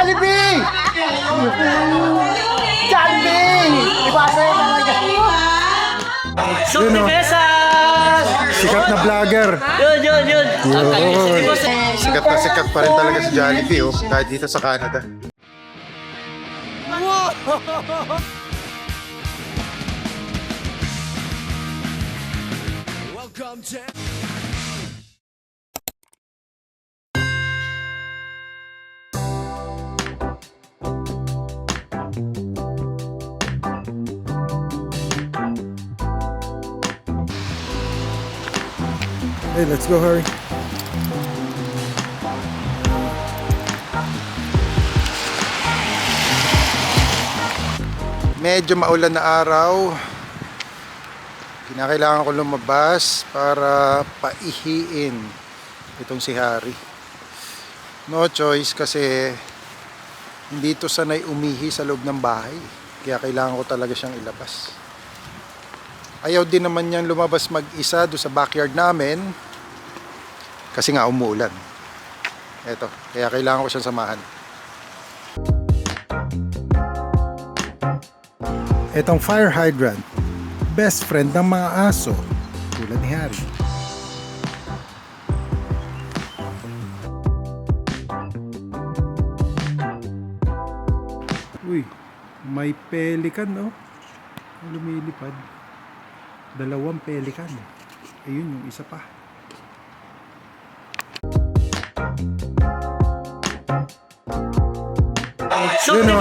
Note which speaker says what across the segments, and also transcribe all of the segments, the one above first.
Speaker 1: Jollibee! Jollibee! Ibasa yun ang
Speaker 2: Yun, oh. Sikat na vlogger.
Speaker 3: Yun.
Speaker 2: Sikat pa rin talaga si Jollibee, oh, kahit dito sa Canada. Hey, let's go, hurry. Medyo maulan na araw. Kinakailangan ko lumabas para paihiin itong si Harry. No choice kasi hindi ito sanay umihi sa loob ng bahay. Kaya kailangan ko talaga siyang ilabas. Ayaw din naman niyang lumabas mag-isa doon sa backyard namin kasi nga umuulan. Eto, kaya kailangan ko siyang samahan. Etong fire hydrant, best friend ng mga aso tulad ni Harry. Uy, may pelikan, no? Lumilipad. 2 pelikan. Ayun yung isa pa. Yun, oh.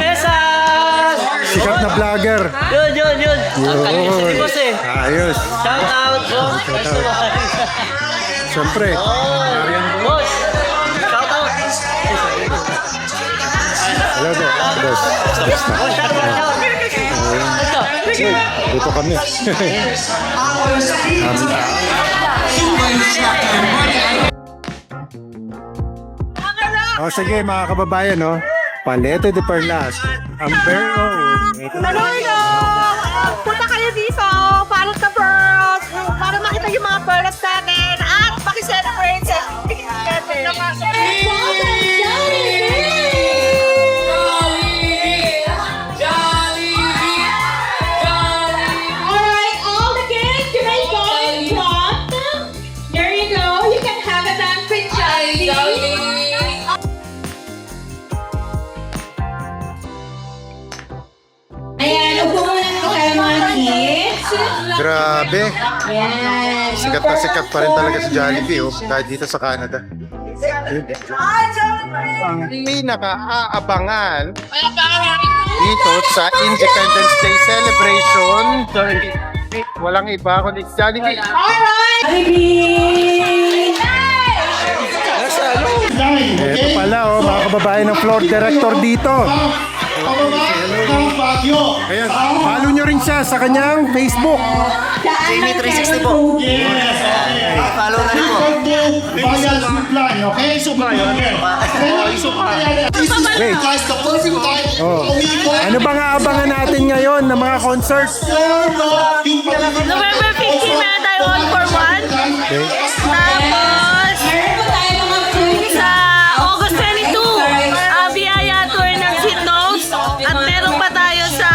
Speaker 2: Sikat na vlogger.
Speaker 3: Yun. Ang kanina si boss eh.
Speaker 2: Ayos.
Speaker 3: Shout out, boss.
Speaker 2: Siyempre.
Speaker 3: Boss. Shout out.
Speaker 2: Hello, boss.
Speaker 3: Boss, shout out.
Speaker 2: Dito kami. Sige mga kababayan, no? Paleta de Perlas. Ang very own.
Speaker 4: Manolo! Punta kayo dito para sa pearls, para makita yung mga pearls natin at makiselebrate sa
Speaker 5: Alright, all the kids, you may go and drop. There you go. You can have a dance with Jollibee. Ayan, upo muna po kayo mga kids.
Speaker 2: Grabe.
Speaker 5: Yes.
Speaker 2: Sikat pa rin talaga si Jollibee, oh, kahit dito sa Canada. Ang pinaka-aabangan dito sa Independence Day celebration. Walang iba kundi si Jollibee.
Speaker 5: Jollibee!
Speaker 2: Ito pala, oh, mga kababayan ng floor director dito. Ayan, follow nyo rin siya sa kanyang Facebook.
Speaker 1: Jamie 360 po. Follow na rin po.
Speaker 2: Wait. Oh. Ano bang aabangan natin ngayon ng mga concerts?
Speaker 4: November 15 na tayo all for one.
Speaker 2: Okay.
Speaker 4: Tapos, sa August 22, biyaya tour ng Sweet Notes. At meron pa tayo sa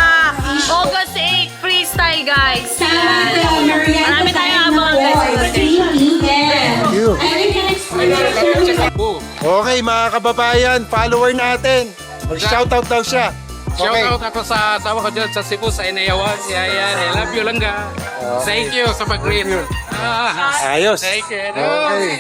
Speaker 4: August 8, freestyle guys. Marami tayong abangan guys.
Speaker 2: Thank you. Okay mga kababayan, follower natin. Mag-shoutout daw siya. Okay.
Speaker 6: Shoutout ako sa asawa ko dyan sa Cebu, sa Inayawan. Yan. I love you lang ga. Thank you sa pag-greet.
Speaker 2: Ayos.
Speaker 6: Thank you.
Speaker 2: Okay.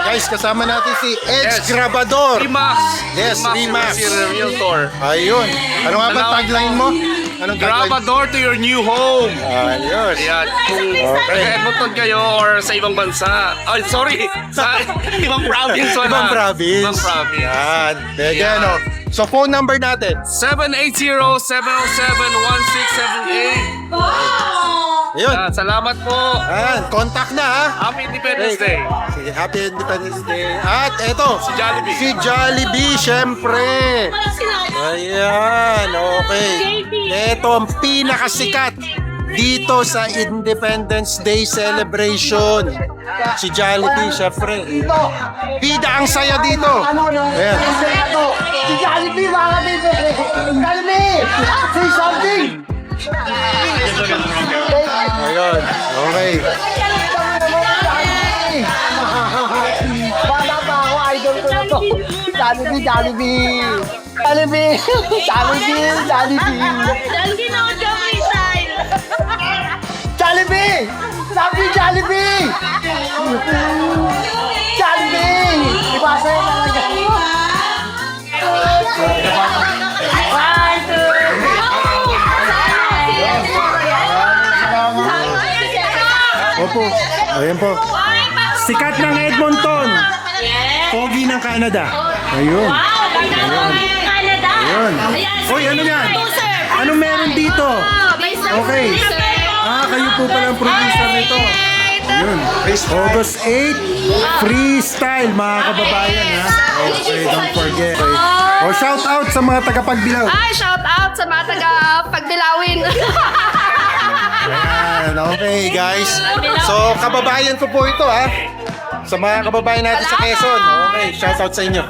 Speaker 2: Guys, kasama natin si Edge Grabador.
Speaker 6: Remax.
Speaker 2: Yes, Remax.
Speaker 6: Si Realtor.
Speaker 2: Ayun. Ano nga ba tagline mo? Anong
Speaker 6: Grab a door to your new home.
Speaker 2: Ayos.
Speaker 6: Ayan. Kung taga-Edmonton kayo or sa ibang bansa. Ay, sorry. Sa ibang province.
Speaker 2: Ibang province.
Speaker 6: Ibang province.
Speaker 2: Yan. Pwede ano. So phone number natin.
Speaker 6: 780-707-1678.
Speaker 2: Ayun.
Speaker 6: Salamat po.
Speaker 2: Ayan. Contact na ha.
Speaker 6: Happy Independence Day.
Speaker 2: Sige, Happy Independence Day. At eto.
Speaker 6: Si Jollibee.
Speaker 2: Si Jollibee, syempre. Ayan. Okay. Eto ang pinakasikat dito sa Independence Day celebration. Si Jollibee, syempre. Bida ang saya dito. Ayan.
Speaker 7: Si Jollibee, mga kapatid! Jollibee! Say something!
Speaker 2: Ayun. Okay.
Speaker 7: Bata pa ako, idol ko na to. Jollibee, Jollibee! Jollibee! Jollibee! Jollibee!
Speaker 4: Dahil ginawa ka freestyle.
Speaker 7: Jollibee! Sabi Jollibee! Jollibee! Ipasa yun talaga.
Speaker 2: Opo. Ayan po. Sikat ng Edmonton. Pogi ng Canada. Ayun.
Speaker 4: Canada.
Speaker 2: Ayun. Hoy, ano yan? Anong meron dito? Okay. Kayo po pala ang producer nito. Ayun. August 8, freestyle mga kababayan ha. Okay, don't forget. Okay. Shout out sa mga tagapagbilaw.
Speaker 8: Ay, shout out sa mga taga-pagbilawin.
Speaker 2: Ayan, okay guys. So, kababayan ko po ito ha. Sa mga kababayan natin sa Quezon. Okay, shout out sa inyo.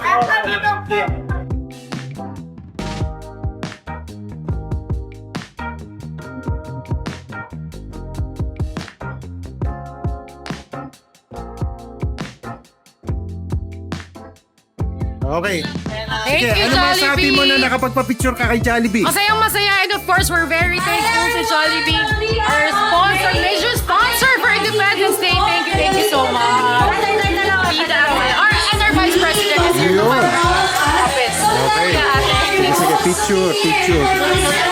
Speaker 2: Okay.
Speaker 8: Thank you,
Speaker 2: Ano masabi mo na
Speaker 8: Jollibee.
Speaker 2: nakapagpa-picture ka kay Jollibee?
Speaker 8: Masayang masaya, and of course, we're very thankful to Jollibee, our sponsor, major sponsor for Independence Day. Thank you so much. Our Vice President is here.
Speaker 2: Yun.
Speaker 8: Office.
Speaker 2: Okay. Sige, picture.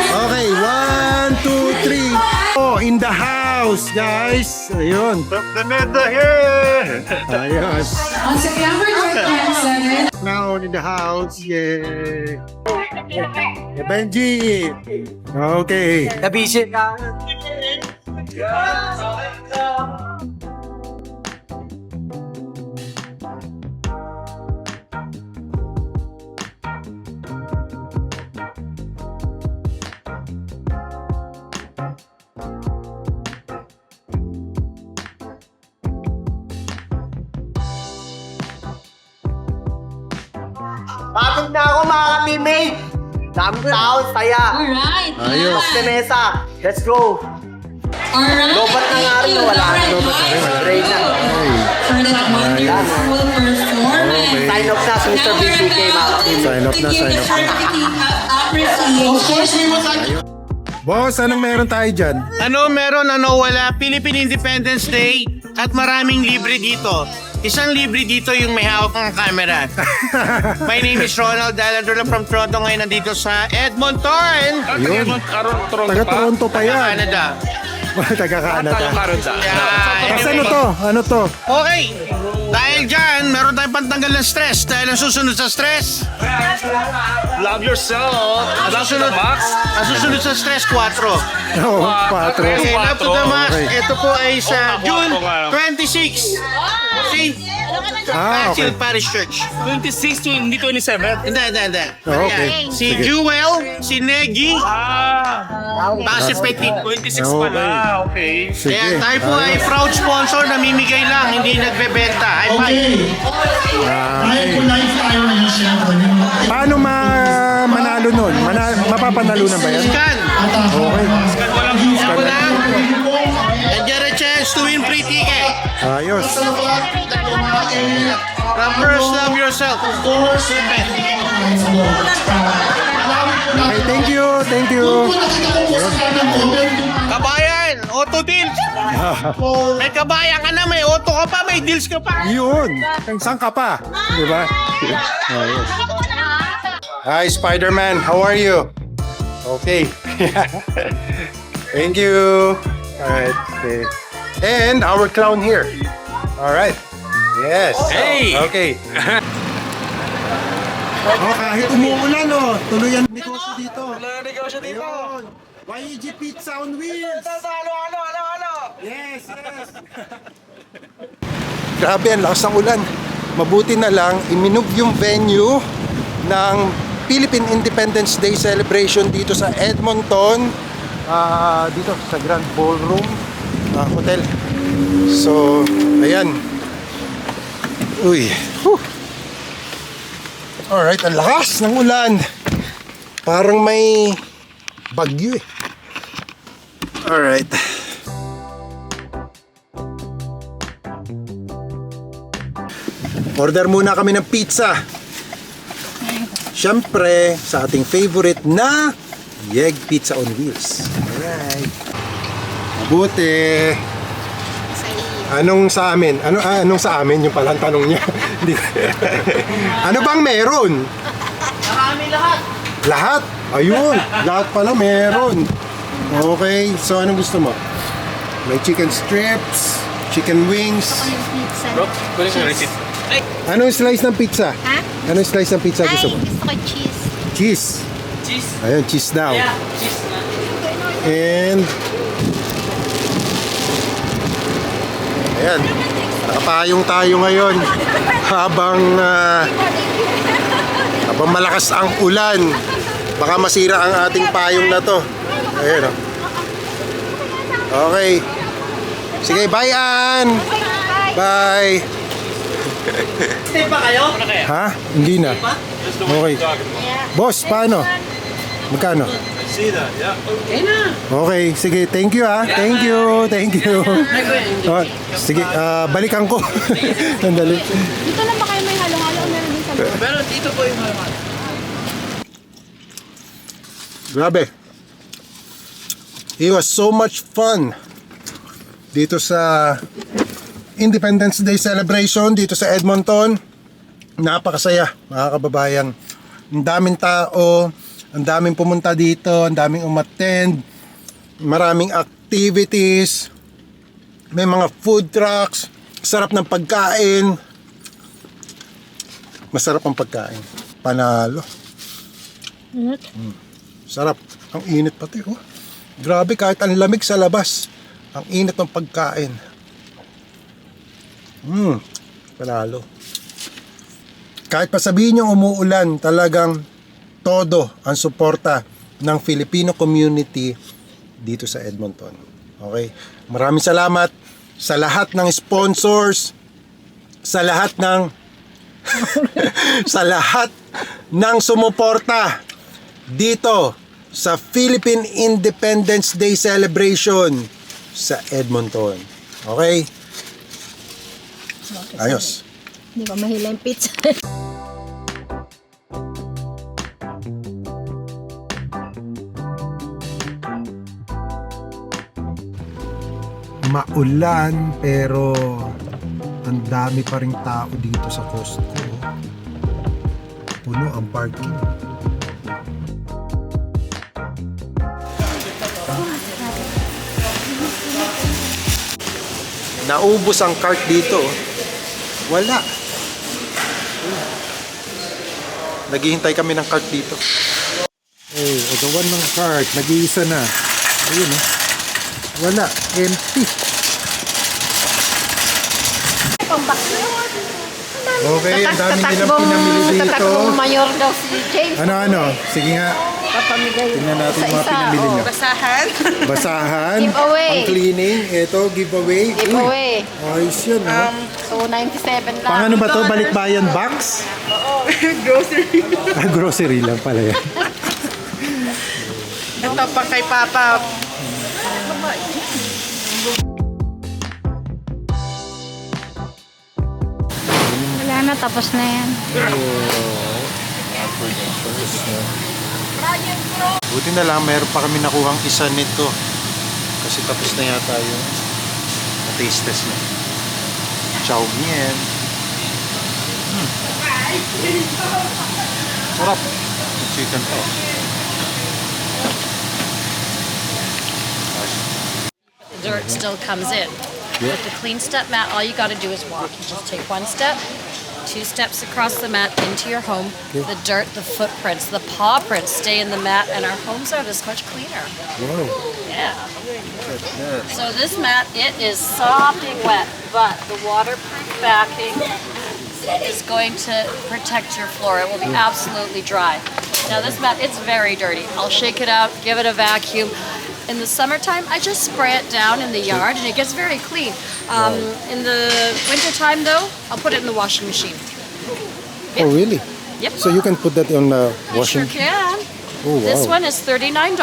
Speaker 2: Okay, 1, 2, 3. Oh, in the house, guys. Ayun.
Speaker 6: The meta here!
Speaker 2: Ayos.
Speaker 5: On September 27th,
Speaker 2: Now in the house. Yay. Benji. Okay.
Speaker 3: Nabisi ka.
Speaker 7: Pagod na ako mga ka-teammate! Daming tao, saya!
Speaker 5: alright.
Speaker 2: Ayos.
Speaker 7: Sa mesa, let's go!
Speaker 5: Alright.
Speaker 7: Lobat na nga rin, wala na. Break na.
Speaker 5: For that wonderful performance.
Speaker 7: Sign off na sa Mr. BCK mga ka-teammate.
Speaker 2: Sign off na, sign off na.
Speaker 5: Certificate of appreciation.
Speaker 2: Boss, anong meron tayo dyan?
Speaker 9: Ano meron, ano wala, Philippine Independence Day at maraming libre dito. Isang libre dito yung may hawak ng camera. My name is Ronald Daladrola from Toronto, ngayon nandito sa Edmonton,
Speaker 2: Yun.
Speaker 6: Toronto
Speaker 2: Taga Toronto pa yan.
Speaker 9: Canada.
Speaker 2: Taga Canada.
Speaker 9: Yeah,
Speaker 2: Kasi
Speaker 9: anyway.
Speaker 2: ano to?
Speaker 9: Okay, dahil dyan, meron tayong pantanggal ng stress. Dahil ang susunod sa stress,
Speaker 6: Love yourself!
Speaker 9: ang susunod sa stress, 4.
Speaker 2: Oh, 4.
Speaker 9: Okay, love to the max.
Speaker 2: Okay.
Speaker 9: Ito po ay sa June
Speaker 6: Quattro nga.
Speaker 9: 26. St.
Speaker 2: Okay.
Speaker 9: Basil Parish Church.
Speaker 6: 26 to hindi 27.
Speaker 9: Hindi.
Speaker 2: Okay.
Speaker 9: Si
Speaker 2: Sige.
Speaker 9: Jewel, si Negi, si Petit.
Speaker 6: 26 pala, okay.
Speaker 2: Sige.
Speaker 9: Kaya tayo po ay proud sponsor, namimigay lang, hindi nagbebenta. Ay,
Speaker 2: Paano manalo nun? Mapapanalunan ba yan?
Speaker 9: Scan.
Speaker 2: Okay.
Speaker 9: Ako lang. And get a chance to win free ticket.
Speaker 2: Ayos.
Speaker 9: From First Love Yourself.
Speaker 2: Okay, thank you.
Speaker 9: Kabayan, auto deals. May kabayan ka na, may auto ka pa, may deals ka pa.
Speaker 2: Yun. Saan ka pa? Di ba? Ayos. Hi, Spider-Man. How are you? Okay. Thank you. Alright. Okay. And our clown here. Alright. Yes.
Speaker 6: Hey!
Speaker 2: Okay. Kahit umuulan, tuloy ang negosyo dito. Ayun. YG Pizza on Wheels. Yes. Grabe, ang lakas ng ulan. Mabuti na lang, iminove yung venue ng Philippine Independence Day celebration dito sa Edmonton, dito sa Grand Ballroom Hotel. So, ayan. Uy. Whew. Alright, ang lakas ng ulan. Parang may bagyo eh. Alright. Order muna kami ng pizza. Siyempre, sa ating favorite na Yeg Pizza on Wheels. Alright. Mabuti. Anong sa amin? Anong sa amin? Yung palang tanong niya. Ano bang meron?
Speaker 3: Marami lahat.
Speaker 2: Lahat? Ayun, lahat pala meron. Okay, so anong gusto mo? May chicken strips, chicken wings.
Speaker 6: Bro, kunin ko yung receipt.
Speaker 2: Anong slice ng pizza?
Speaker 5: Ha?
Speaker 2: Anong slice ng pizza gusto mo?
Speaker 5: Gusto ko cheese.
Speaker 2: Cheese.
Speaker 3: Cheese.
Speaker 2: Ayun, cheese daw.
Speaker 3: Yeah, cheese na.
Speaker 2: And ayan, nakapayong tayo ngayon habang malakas ang ulan. Baka masira ang ating payong na to. Ayan, oh. Okay. Sige, bye Ann. Bye.
Speaker 3: Stay pa kayo?
Speaker 2: Ha? Hindi na. Okay. Boss, paano? Magkano? Okay, sige, thank you ha. Thank you. Oh, sige, balikan ko. Sandali.
Speaker 8: Dito lang ba kayo may halo-halo o meron din sa loob?
Speaker 3: Pero dito po yung halaman.
Speaker 2: Grabe. It was so much fun dito sa Independence Day celebration dito sa Edmonton. Napakasaya, mga kababayan. Ang daming tao, ang daming pumunta dito, ang daming umattend, maraming activities, may mga food trucks, sarap ng pagkain. Masarap ang pagkain. Panalo. Sarap. Ang init pati, oh. Grabe, kahit ang lamig sa labas, ang init ng pagkain. Panalo. Kahit pa sabihin nyo umuulan, talagang todo ang suporta ng Filipino community dito sa Edmonton. Okay? Maraming salamat sa lahat ng sponsors, sa lahat ng sa lahat ng sumuporta dito sa Philippine Independence Day celebration sa Edmonton. Okay? Ayos.
Speaker 8: Hindi ba mahila yung pizza?
Speaker 2: Maulan pero ang dami pa ring tao dito sa Costco. Puno ang parking. Naubos ang cart dito. Wala. Naghihintay kami ng cart dito. Eh, agawan ng cart. Nag-iisa na. Ayun eh. Wala. Empty. Okay, ang dami nilang pinamili dito.
Speaker 8: Tatakbong mayor daw si James.
Speaker 2: Ano? Sige nga.
Speaker 8: Papamigay.
Speaker 2: Tingnan natin yung mga pinamili niya. Basahan.
Speaker 8: Giveaway.
Speaker 2: Pang cleaning. Ito, giveaway.
Speaker 8: Giveaway.
Speaker 2: Uy, ayos yun, ha?
Speaker 8: So, 97 lang.
Speaker 2: Pang ano ba to? Balikbayan box? Oo. Grocery. Grocery lang pala yan.
Speaker 3: Ito pa kay Papa.
Speaker 8: Wala na, tapos na yan.
Speaker 2: Buti na lang, meron pa kami nakuhang isa nito. Kasi tapos na yata yung taste test na. Chow mein. Sarap. Chicken to.
Speaker 10: Dirt still comes in. With the clean step mat, all you got to do is walk. You just take one step, 2 steps across the mat into your home. The dirt, the footprints, the paw prints stay in the mat, and our homes are this much cleaner.
Speaker 2: Wow.
Speaker 10: Yeah. So this mat, it is sopping wet, but the waterproof backing is going to protect your floor. It will be absolutely dry. Now this mat, it's very dirty. I'll shake it out, give it a vacuum. In the summertime, I just spray it down in the yard and it gets very clean. In the wintertime though, I'll put it in the washing machine.
Speaker 2: Oh, really?
Speaker 10: Yep.
Speaker 2: So you can put that on
Speaker 10: Sure
Speaker 2: washing?
Speaker 10: can.
Speaker 2: Oh, wow.
Speaker 10: This one is $39.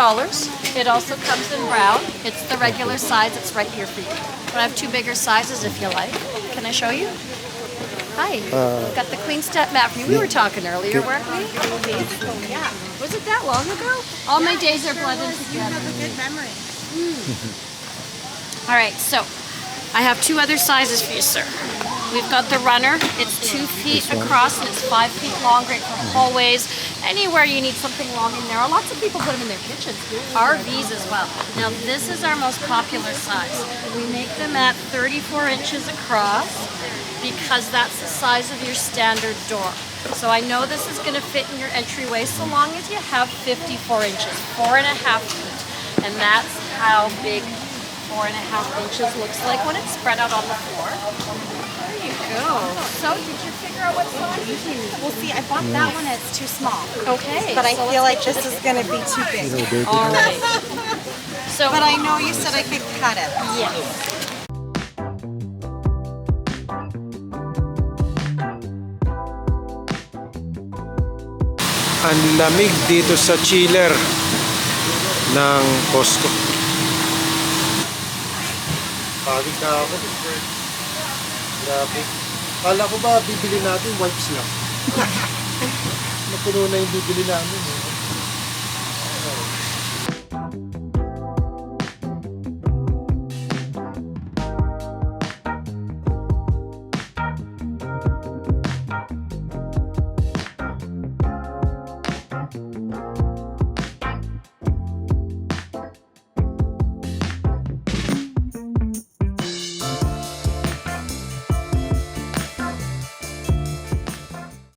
Speaker 10: It also comes in brown. It's the regular size. It's right here for you. But I have two bigger sizes if you like. Can I show you? Hi. Got the Queen Step mat for you. We were talking earlier, weren't we? Yeah. Was it that long ago? All my days are blended together. You have a good memory. All right, so I have two other sizes for you, sir. We've got the runner. It's 2 feet across and it's 5 feet long, great for hallways. Anywhere you need something long and narrow. Lots of people put them in their kitchens. RVs as well. Now this is our most popular size. We make them at 34 inches across because that's the size of your standard door. So I know this is going to fit in your entryway so long as you have 54 inches, 4.5 feet. And that's how big 4.5 inches looks like when it's spread out on the floor. There you go. So did you figure out what size you need?
Speaker 11: Well, see, I bought that one. It's too small.
Speaker 10: Okay.
Speaker 11: But I
Speaker 10: so
Speaker 11: feel like
Speaker 10: let's
Speaker 11: this is going to be too big.
Speaker 10: All right. So,
Speaker 11: But I know you said I could cut it.
Speaker 10: yes.
Speaker 2: Ang lamig dito sa chiller ng Costco. Pagod na ako. Grabe. Kala ko ba bibili natin wipes lang. Napuno na yung bibili namin. Eh.